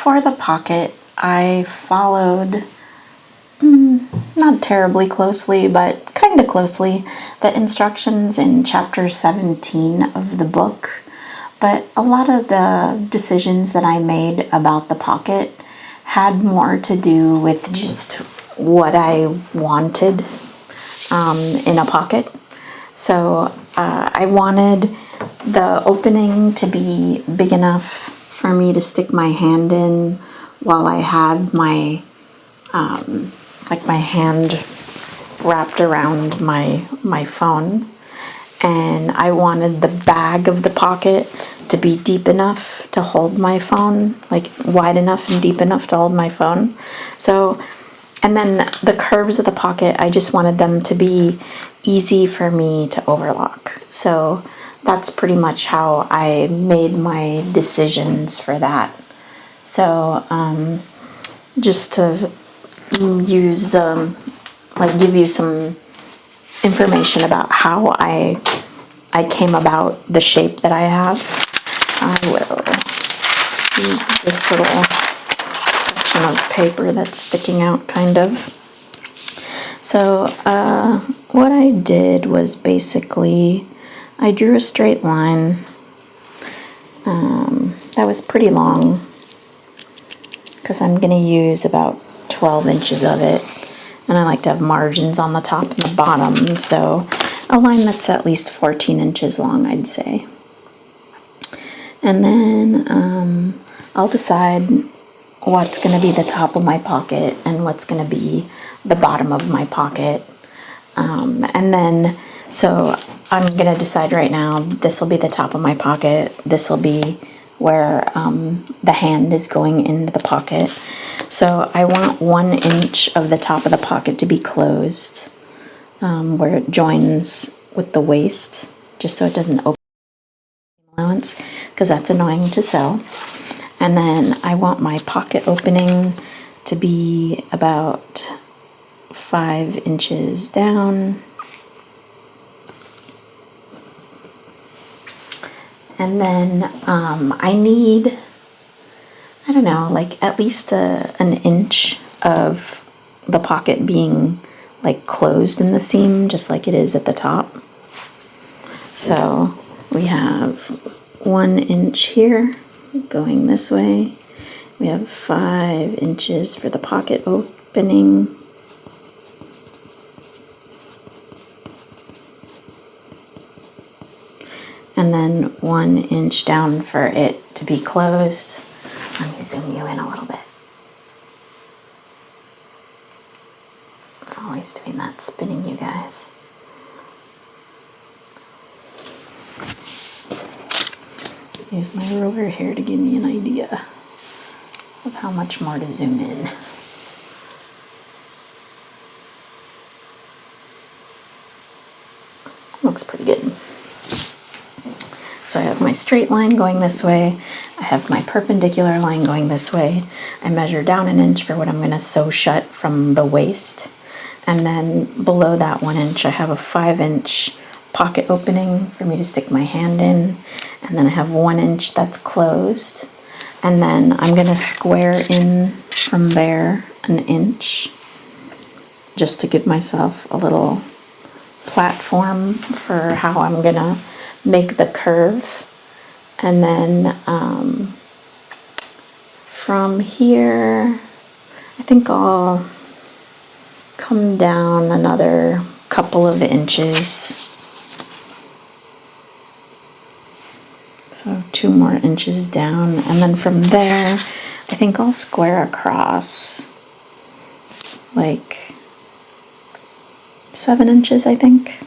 for the pocket, I followed, not terribly closely, but kind of closely, the instructions in chapter 17 of the book. But a lot of the decisions that I made about the pocket had more to do with just what I wanted in a pocket. So I wanted the opening to be big enough for me to stick my hand in while I had my my hand wrapped around my phone. And I wanted the bag of the pocket to be deep enough to hold my phone, like wide enough and deep enough to hold my phone. So, and then the curves of the pocket, I just wanted them to be easy for me to overlock. So that's pretty much how I made my decisions for that. So just to use give you some information about how I came about the shape that I have, I will use this little section of paper that's sticking out kind of. So what I did was basically I drew a straight line that was pretty long because I'm going to use about 12 inches of it. And I like to have margins on the top and the bottom, so a line that's at least 14 inches long, I'd say. And then I'll decide what's going to be the top of my pocket and what's going to be the bottom of my pocket. And then, so I'm going to decide right now, this will be the top of my pocket, this will be where the hand is going into the pocket. So I want 1 inch of the top of the pocket to be closed, where it joins with the waist, just so it doesn't open allowance, because that's annoying to sew. And then I want my pocket opening to be about 5 inches down. And then I need, I don't know, like at least an inch of the pocket being like closed in the seam, just like it is at the top. So we have 1 inch here going this way. We have 5 inches for the pocket opening. And then 1 inch down for it to be closed. Let me zoom you in a little bit. Always doing that, spinning you guys. Use my ruler here to give me an idea of how much more to zoom in. Looks pretty good. So I have my straight line going this way. I have my perpendicular line going this way. I measure down 1 inch for what I'm going to sew shut from the waist. And then below that 1 inch, I have a 5 inch pocket opening for me to stick my hand in. And then I have 1 inch that's closed. And then I'm going to square in from there 1 inch, just to give myself a little platform for how I'm going to make the curve. And then from here, I think I'll come down another couple of inches. So 2 more inches down. And then from there, I think I'll square across like 7 inches, I think.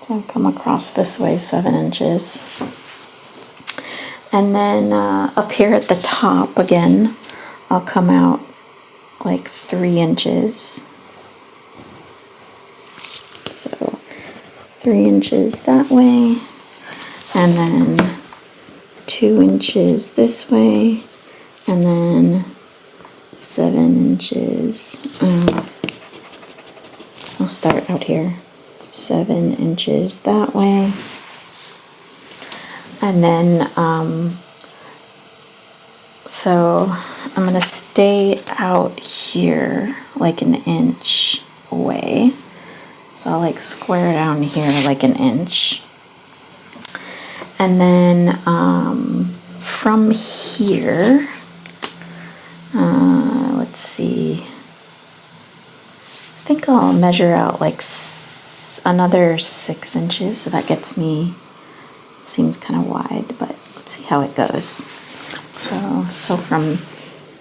So I'll come across this way 7 inches. And then up here at the top again, I'll come out like 3 inches. So 3 inches that way. And then 2 inches this way. And then 7 inches. I'll start out here. 7 inches that way. And then So I'm gonna stay out here like an inch away. So I'll like square down here like an inch. And then from here, let's see, I think I'll measure out like another 6 inches. So that gets me, seems kind of wide, but let's see how it goes. So from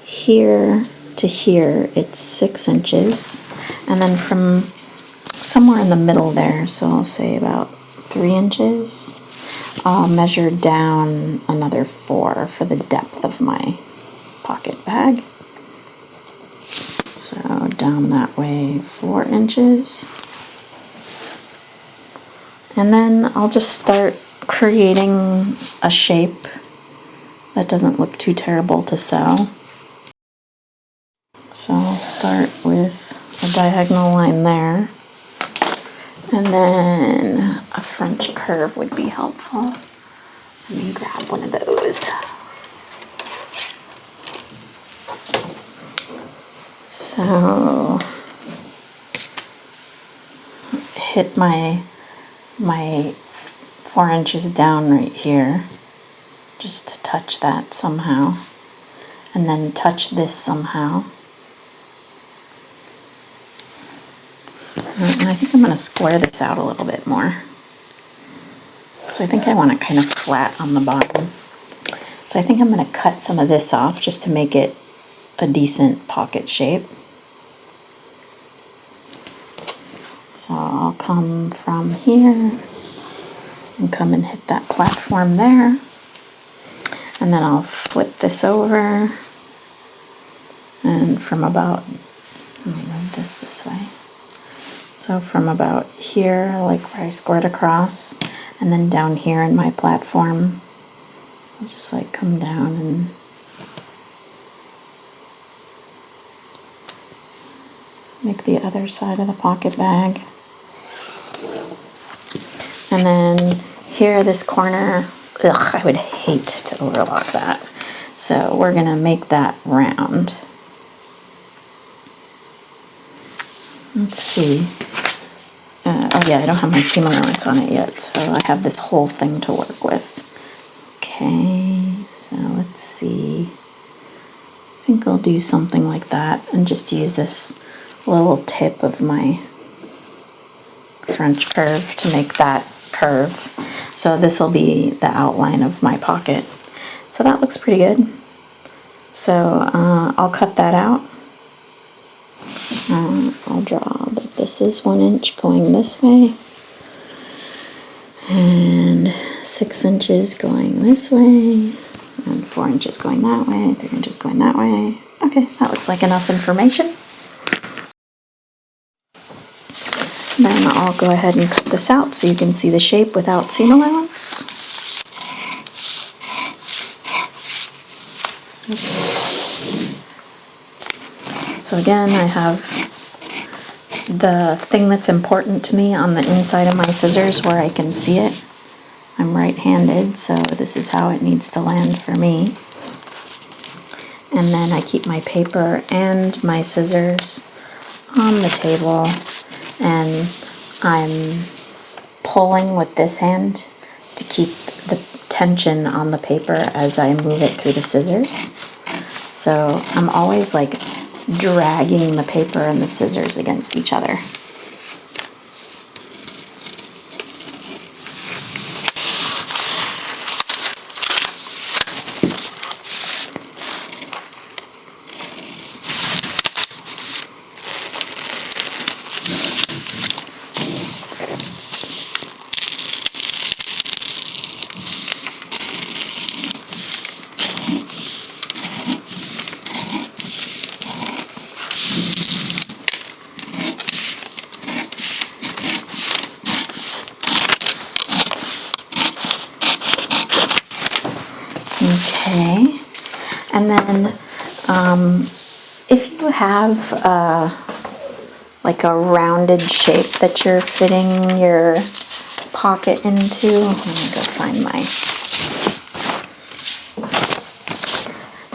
here to here, it's 6 inches. And then from somewhere in the middle there, so I'll say about 3 inches, I'll measure down another 4 for the depth of my pocket bag. So down that way 4 inches. And then I'll just start creating a shape that doesn't look too terrible to sew. So I'll start with a diagonal line there. And then a French curve would be helpful. Let me grab one of those. So hit my 4 inches down right here, just to touch that somehow, and then touch this somehow. And I think I'm going to square this out a little bit more. So I think I want it kind of flat on the bottom. So I think I'm going to cut some of this off just to make it a decent pocket shape. So I'll come from here and come and hit that platform there. And then I'll flip this over. And from about, let me move this way. So from about here, like where I scored across, and then down here in my platform, I'll just like come down and make the other side of the pocket bag. And then here, this corner, ugh, I would hate to overlock that. So we're gonna make that round. Let's see. Oh yeah, I don't have my seam allowance on it yet, so I have this whole thing to work with. Okay, so let's see. I think I'll do something like that and just use this little tip of my French curve to make that curve. So this will be the outline of my pocket. So that looks pretty good. So I'll cut that out. I'll draw that this is 1 inch going this way, and 6 inches going this way, and 4 inches going that way, 3 inches going that way. Okay, that looks like enough information. Then I'll go ahead and cut this out so you can see the shape without seam allowance. Oops. So again, I have the thing that's important to me on the inside of my scissors where I can see it. I'm right-handed, so this is how it needs to land for me. And then I keep my paper and my scissors on the table, and I'm pulling with this hand to keep the tension on the paper as I move it through the scissors. So I'm always like dragging the paper and the scissors against each other. Okay, and then if you have like a rounded shape that you're fitting your pocket into, let me go find my,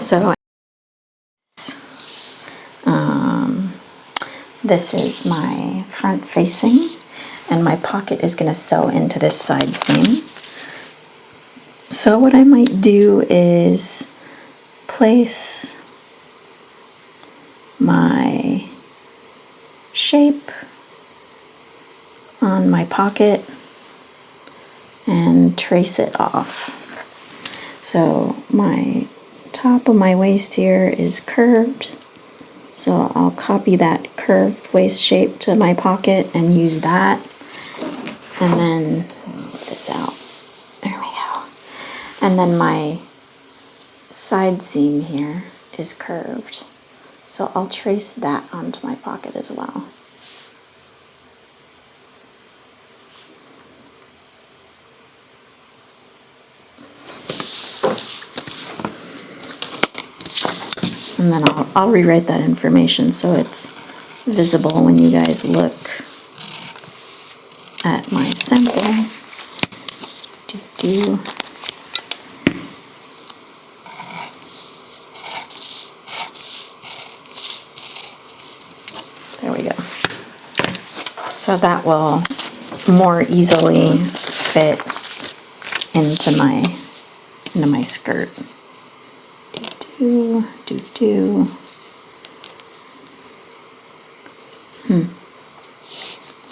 So this is my front facing, and my pocket is going to sew into this side seam. So what I might do is place my shape on my pocket and trace it off. So my top of my waist here is curved, so I'll copy that curved waist shape to my pocket and use that, and then move this out. There we go. And then my side seam here is curved, so I'll trace that onto my pocket as well. And then I'll rewrite that information so it's visible when you guys look at my sample. There we go. So that will more easily fit into my skirt.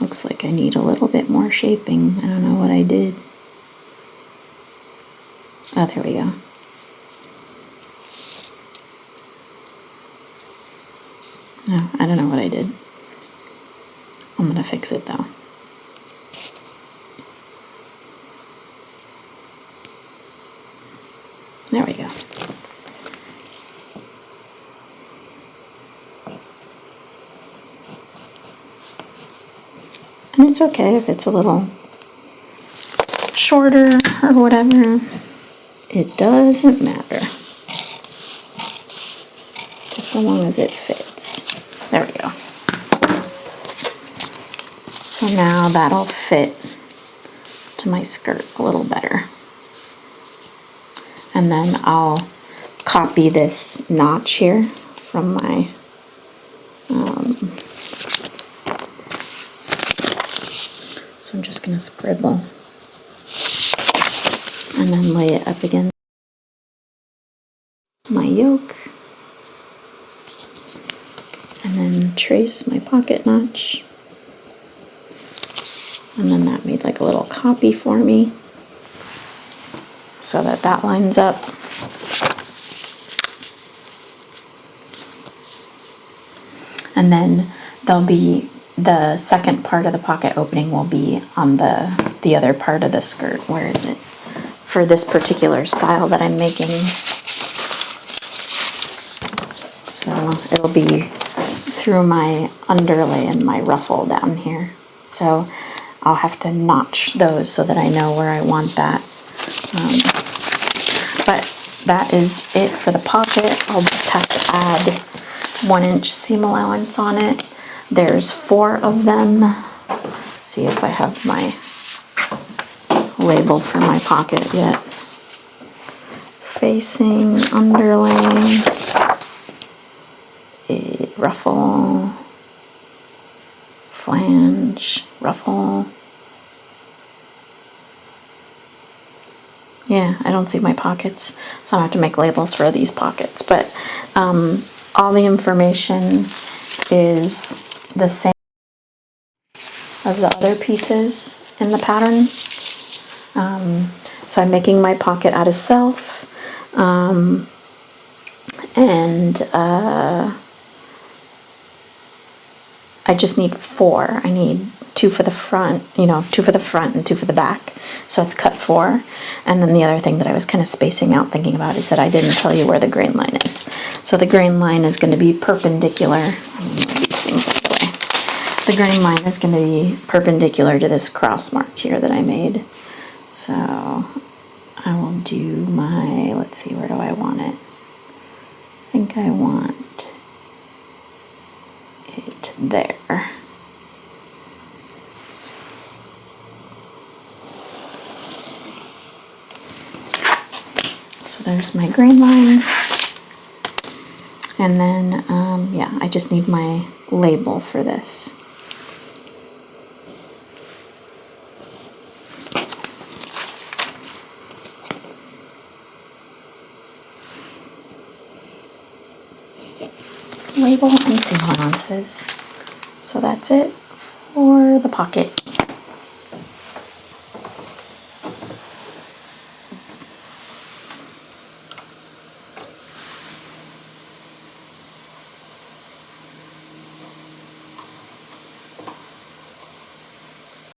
Looks like I need a little bit more shaping. I don't know what I did. Oh, there we go. No, I don't know what I did. I'm gonna fix it though. There we go. And it's okay if it's a little shorter or whatever. It doesn't matter. Just so long as it fits. There we go. So now that'll fit to my skirt a little better. And then I'll copy this notch here from my so I'm just going to scribble and then lay it up against my yoke, and then trace my pocket notch, and then that made like a little copy for me so that that lines up. And then there'll be the second part of the pocket opening will be on the other part of the skirt. Where is it? For this particular style that I'm making. So it'll be through my underlay and my ruffle down here. So I'll have to notch those so that I know where I want that. But that is it for the pocket. I'll just have to add 1-inch seam allowance on it. There's 4 of them. See if I have my label for my pocket yet. Facing, underlay, ruffle, flange, ruffle. Yeah, I don't see my pockets, so I have to make labels for these pockets. But all the information is the same as the other pieces in the pattern. So I'm making my pocket out of self, and I just need 4. I need 2 for the front, 2 for the front and 2 for the back. So it's cut 4. And then the other thing that I was kind of spacing out thinking about is that I didn't tell you where the grain line is. So the grain line is going to be perpendicular. I'm going to move these things out of the way. The grain line is going to be perpendicular to this cross mark here that I made. So I will do my, let's see, where do I want it? I think I want it there. So there's my grain line. And then, yeah, I just need my label for this. Label and sequences. So that's it for the pocket.